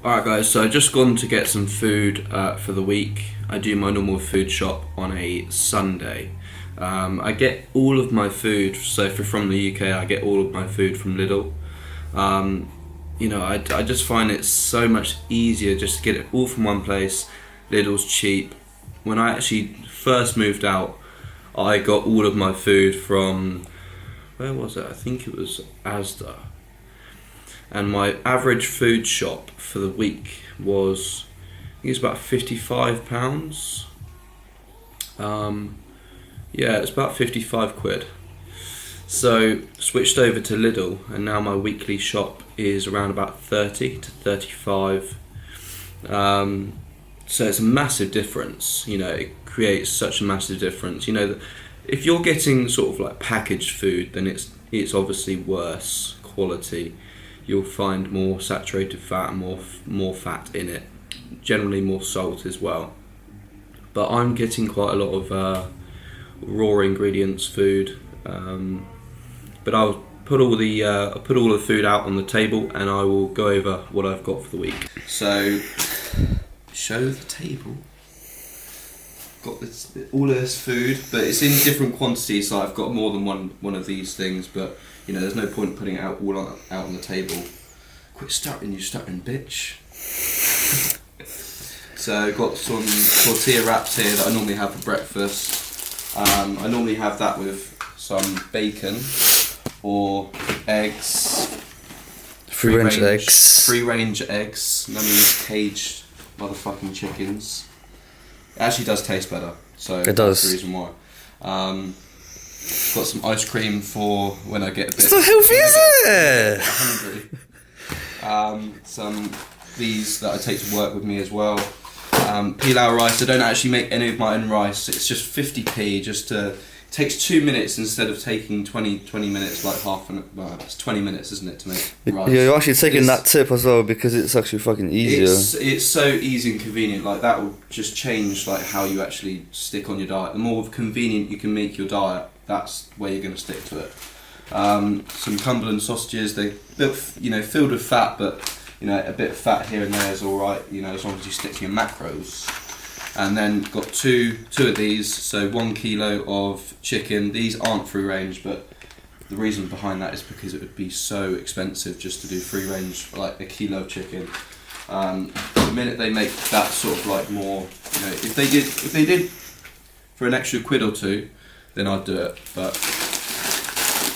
Alright guys, so I just gone to get some food for the week. I do my normal food shop on a Sunday. I get all of my food, so if you're from the UK, I get all of my food from Lidl. I just find it so much easier just to get it all from one place. Lidl's cheap. When I actually first moved out, I got all of my food from, where was it? I think it was Asda. And my average food shop for the week was, I think it's about £55. It's about 55 quid. So switched over to Lidl, and now my weekly shop is around about 30 to 35. So it's a massive difference. It creates such a massive difference. If you're getting sort of like packaged food, then it's obviously worse quality. You'll find more saturated fat and more fat in it, generally more salt as well. But I'm getting quite a lot of raw ingredients food. But I'll put all the food out on the table, and I will go over what I've got for the week. So, show the table. Got all of this food, but it's in different quantities. So I've got more than one of these things, but there's no point putting it out on the table. Quit stuttering, you stuttering bitch. So I've got some tortilla wraps here that I normally have for breakfast. I normally have that with some bacon or eggs. Free range eggs. Free range eggs. None of these caged motherfucking chickens. It actually does taste better, so it does. That's the reason why. Got some ice cream for when I get a bit. So healthy, is it? Hungry. Some these that I take to work with me as well. Pilau rice. I don't actually make any of my own rice. It's just 50p. It takes 2 minutes instead of taking 20 minutes, like it's 20 minutes, isn't it, to make rice? Yeah, you're actually taking that tip as well, because it's actually fucking easier. It's so easy and convenient. Like, that will just change like how you actually stick on your diet. The more convenient you can make your diet, that's where you're going to stick to it. Some Cumberland sausages. They're filled with fat, but a bit of fat here and there is all right. As long as you stick to your macros. And then got two of these, so 1 kilo of chicken. These aren't free range, but the reason behind that is because it would be so expensive just to do free range, like a kilo of chicken. The minute they make that sort of like more, if they did for an extra quid or two, then I'd do it. But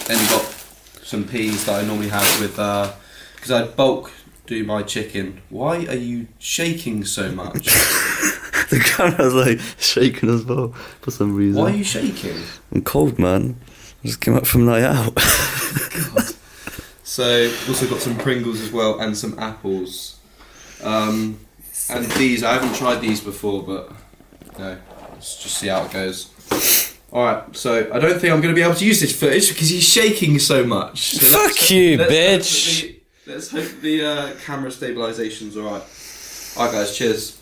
then you got some peas that I normally have with, because I bulk do my chicken. Why are you shaking so much? The camera's like shaking as well for some reason. Why are you shaking? I'm cold, man. I just came up from night out. God. So also got some Pringles as well and some apples. And these, I haven't tried these before, but let's just see how it goes. Alright, so I don't think I'm going to be able to use this footage because he's shaking so much. So Fuck you, bitch! Let's hope the camera stabilisation's alright. Alright guys, cheers.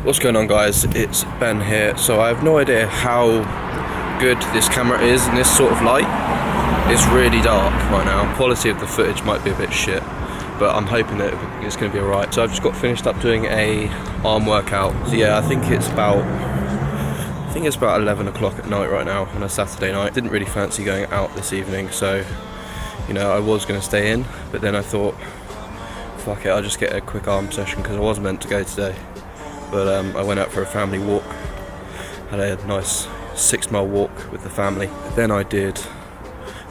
What's going on, guys? It's Ben here. So I have no idea how good this camera is in this sort of light. It's really dark right now. Quality of the footage might be a bit shit, but I'm hoping that it's going to be alright. So I've just got finished up doing a arm workout. So yeah, I think it's about 11 o'clock at night right now on a Saturday night. Didn't really fancy going out this evening, so you know, I was going to stay in, but then I thought, fuck it, I'll just get a quick arm session because I was meant to go today. But I went out for a family walk, had a nice 6-mile walk with the family. Then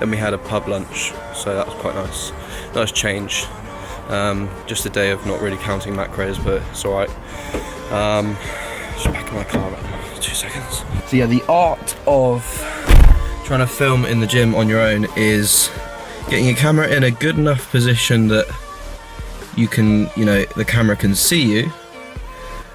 we had a pub lunch, so that was quite nice change. Just a day of not really counting macros, but it's alright. Just back in my car right now, 2 seconds. So yeah, the art of trying to film in the gym on your own is getting your camera in a good enough position that you can, the camera can see you.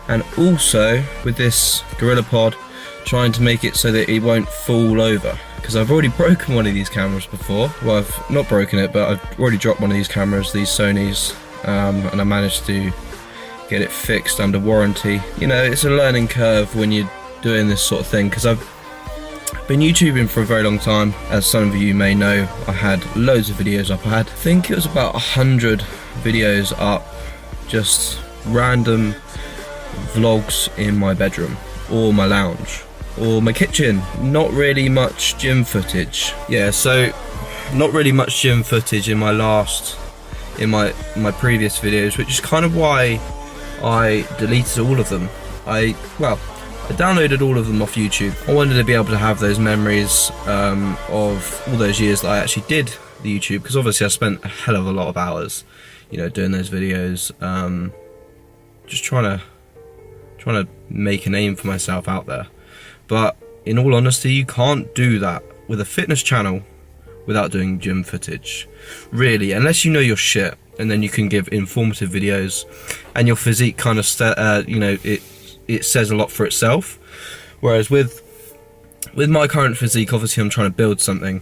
And also, with this Gorillapod, trying to make it so that it won't fall over. Because I've already broken one of these cameras before. Well, I've not broken it, but I've already dropped one of these cameras, these Sonys, and I managed to get it fixed under warranty. It's a learning curve when you're doing this sort of thing, because I've been YouTubing for a very long time. As some of you may know, I had loads of videos up. I think it was about 100 videos up, just random vlogs in my bedroom or my lounge or my kitchen. Not really much gym footage. Yeah, so not really much gym footage in my previous videos, which is kind of why I deleted all of them. I downloaded all of them off YouTube. I wanted to be able to have those memories of all those years that I actually did the YouTube, because obviously I spent a hell of a lot of hours doing those videos, just trying to make a name for myself out there. But in all honesty, you can't do that with a fitness channel without doing gym footage, really, unless you know your shit, and then you can give informative videos and your physique kind of it says a lot for itself. Whereas with my current physique, obviously I'm trying to build something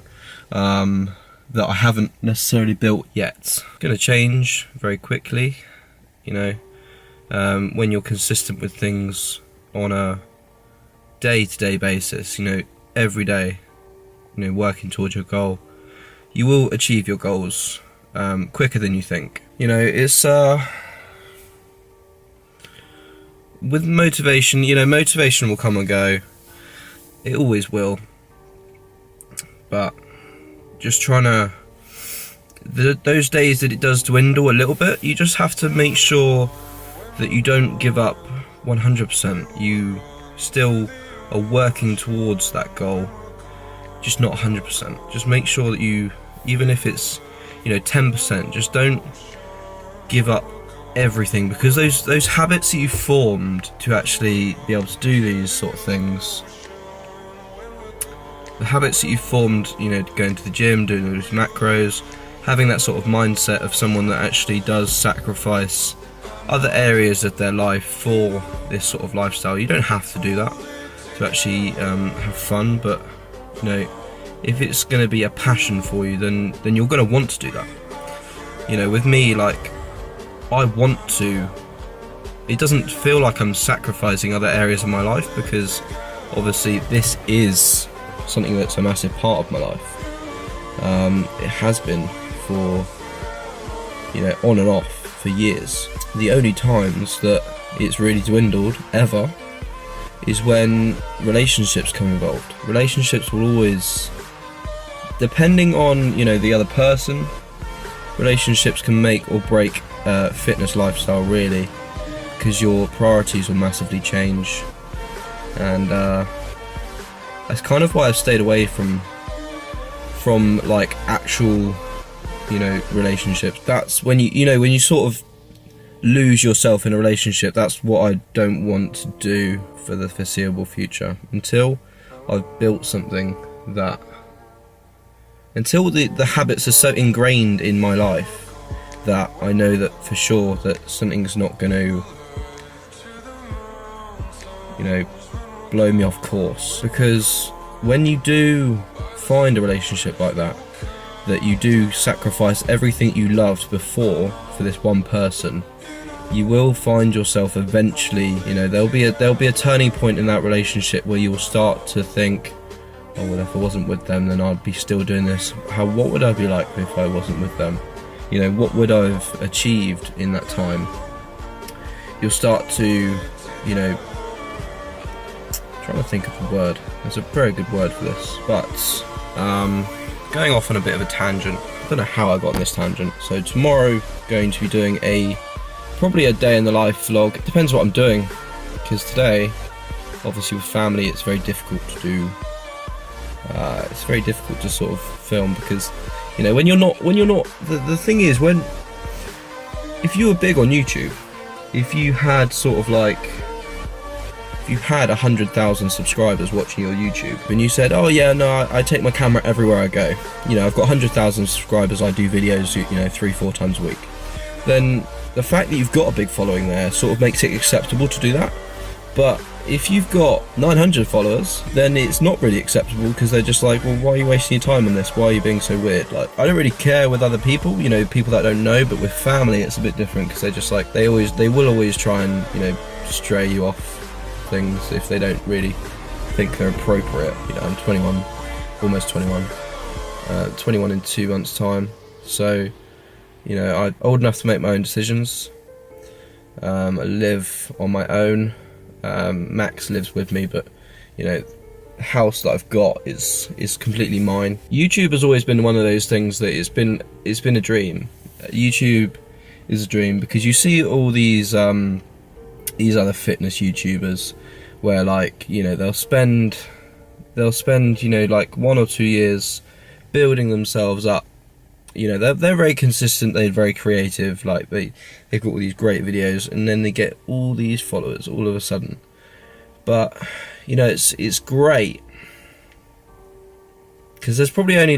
that I haven't necessarily built yet. Gonna change very quickly, when you're consistent with things on a day-to-day basis, every day, working towards your goal, you will achieve your goals quicker than you think. It's with motivation, motivation will come and go. It always will. But just trying to, those days that it does dwindle a little bit, you just have to make sure that you don't give up 100%. You still are working towards that goal, just not 100%. Just make sure that you, even if it's 10%, just don't give up everything, because those habits that you formed to actually be able to do these sort of things, the habits that you formed, going to the gym, doing those macros, having that sort of mindset of someone that actually does sacrifice other areas of their life for this sort of lifestyle. You don't have to do that to actually have fun, but if it's going to be a passion for you, then you're going to want to do that. With me, I want to. It doesn't feel like I'm sacrificing other areas of my life, because obviously this is something that's a massive part of my life. It has been for on and off for years. The only times that it's really dwindled ever is when relationships come involved. Relationships will always, depending on the other person, relationships can make or break fitness lifestyle, really, because your priorities will massively change. And that's kind of why I've stayed away from actual relationships. That's when when you sort of lose yourself in a relationship. That's what I don't want to do for the foreseeable future, until I've built something that, until the habits are so ingrained in my life that I know that for sure that something's not going to blow me off course. Because when you do find a relationship like that you do sacrifice everything you loved before for this one person, you will find yourself eventually, there'll be a turning point in that relationship where you will start to think, oh well, if I wasn't with them, then I'd be still doing this. What would I be like if I wasn't with them? What would I have achieved in that time? You'll start to, trying to think of the word. There's a very good word for this, but going off on a bit of a tangent. I don't know how I got on this tangent. So tomorrow, going to be doing probably a day in the life vlog. It depends what I'm doing, because today, obviously with family, it's very difficult to do. It's very difficult to sort of film because, when you're not. The thing is, if you were big on YouTube, if you had if you had 100,000 subscribers watching your YouTube, and you said, oh yeah, no, I take my camera everywhere I go. I've got 100,000 subscribers, I do videos, 3-4 times a week. Then the fact that you've got a big following there sort of makes it acceptable to do that. But if you've got 900 followers, then it's not really acceptable because they're just like, well, why are you wasting your time on this? Why are you being so weird? Like, I don't really care with other people, people that I don't know, but with family it's a bit different because they're just like, they will always try and, stray you off things if they don't really think they're appropriate. I'm 21, almost 21, 21 in 2 months' time, so, I'm old enough to make my own decisions. I live on my own. Max lives with me, but the house that I've got is completely mine. YouTube has always been one of those things that it's been a dream. YouTube is a dream because you see all these other fitness YouTubers where they'll spend like 1 or 2 years building themselves up. They're very consistent, they're very creative, they've got all these great videos, and then they get all these followers all of a sudden. But it's great because there's probably only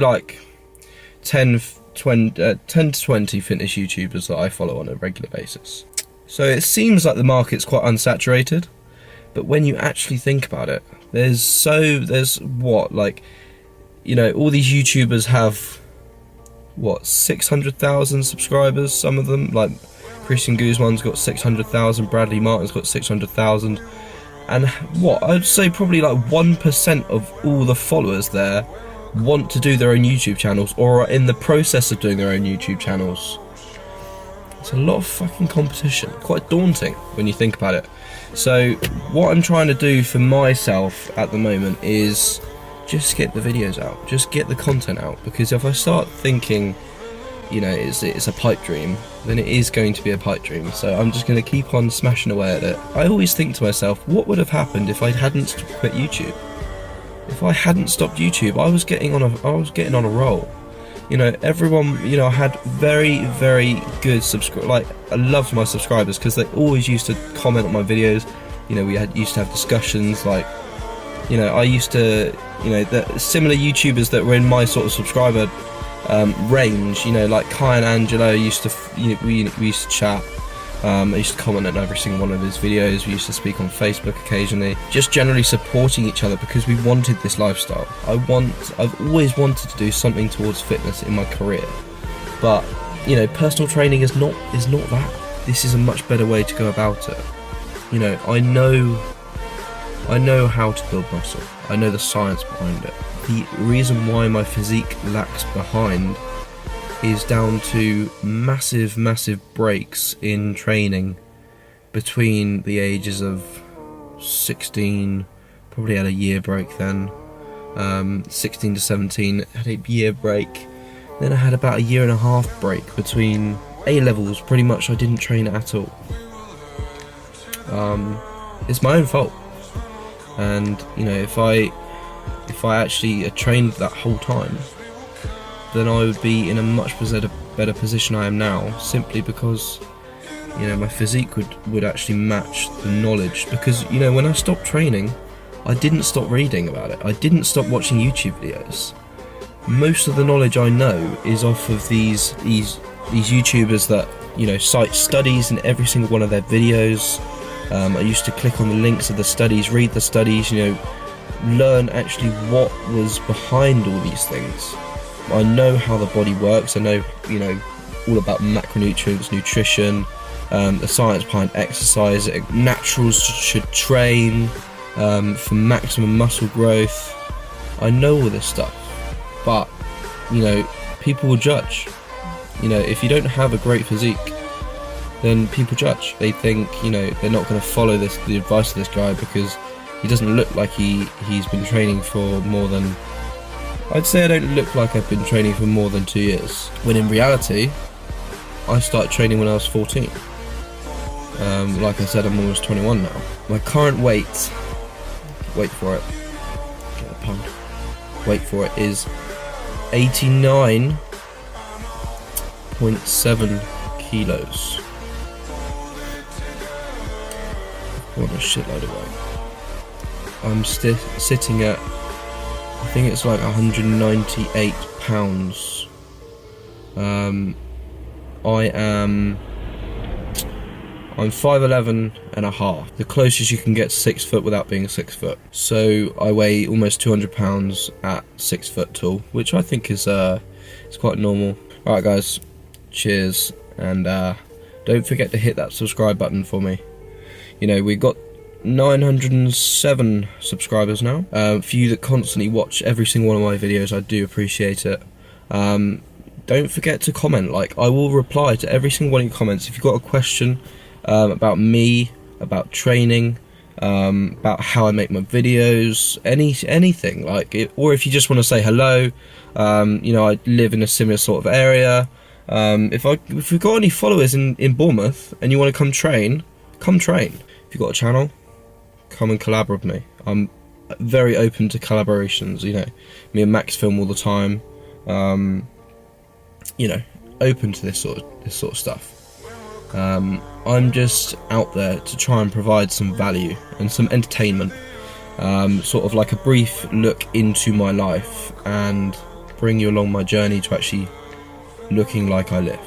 10 to 20 fitness YouTubers that I follow on a regular basis. So it seems like the market's quite unsaturated, but when you actually think about it, there's all these YouTubers have 600,000 subscribers, some of them, like Christian Guzman's got 600,000, Bradley Martin's got 600,000, and I'd say probably 1% of all the followers there want to do their own YouTube channels or are in the process of doing their own YouTube channels. It's a lot of fucking competition, quite daunting when you think about it. So what I'm trying to do for myself at the moment is just get the videos out, just get the content out, because if I start thinking, it's a pipe dream, then it is going to be a pipe dream. So I'm just going to keep on smashing away at it. I always think to myself, what would have happened if I hadn't quit YouTube? If I hadn't stopped YouTube, I was getting on a roll. Everyone, I had very, very good I loved my subscribers because they always used to comment on my videos. We used to have discussions, I used to, the similar YouTubers that were in my sort of subscriber range, like Kai and Angelo used to, we used to chat. I used to comment on every single one of his videos. We used to speak on Facebook occasionally, just generally supporting each other because we wanted this lifestyle. I've always wanted to do something towards fitness in my career, but personal training is not that. This is a much better way to go about it. I know how to build muscle. I know the science behind it. The reason why my physique lacks behind is down to massive breaks in training between the ages of 16, probably had a year break then, 16 to 17, had a year break, then I had about a year and a half break between A-levels. Pretty much I didn't train at all. It's my own fault, and if I actually had trained that whole time, then I would be in a much better position I am now, simply because my physique would actually match the knowledge. Because when I stopped training, I didn't stop reading about it, I didn't stop watching YouTube videos. Most of the knowledge I know is off of these YouTubers that cite studies in every single one of their videos. I used to click on the links of the studies, read the studies, learn actually what was behind all these things. I know how the body works. I know, all about macronutrients, nutrition, the science behind exercise. Naturals should train for maximum muscle growth. I know all this stuff, but you know, people will judge. You know, if you don't have a great physique, then people judge. They think, you know, they're not going to follow the advice of this guy because he doesn't look like he's been training for more than, I'd say I don't look like I've been training for more than 2 years, when in reality I started training when I was 14. Like I said, I'm almost 21 now. My current weight, wait for it, get a pun, wait for it, is 89.7 kilos. What a shitload of weight. I'm sitting at, I think it's like 198 pounds. I'm 5'11" and a half, the closest you can get to 6 foot without being 6 foot. So I weigh almost 200 pounds at 6 foot tall, which I think is it's quite normal. Alright guys, cheers, and don't forget to hit that subscribe button for me. You know, we've got 907 subscribers now. For you that constantly watch every single one of my videos, I do appreciate it. Don't forget to comment. Like, I will reply to every single one of your comments. If you've got a question about me, about training, about how I make my videos, anything, like or if you just want to say hello, you know, I live in a similar sort of area. If we've got any followers in Bournemouth and you want to come train, come train. If you've got a channel, come and collaborate with me. I'm very open to collaborations, you know. Me and Max film all the time. You know, open to this sort of stuff. I'm just out there to try and provide some value and some entertainment, sort of like a brief look into my life, and bring you along my journey to actually looking like I live.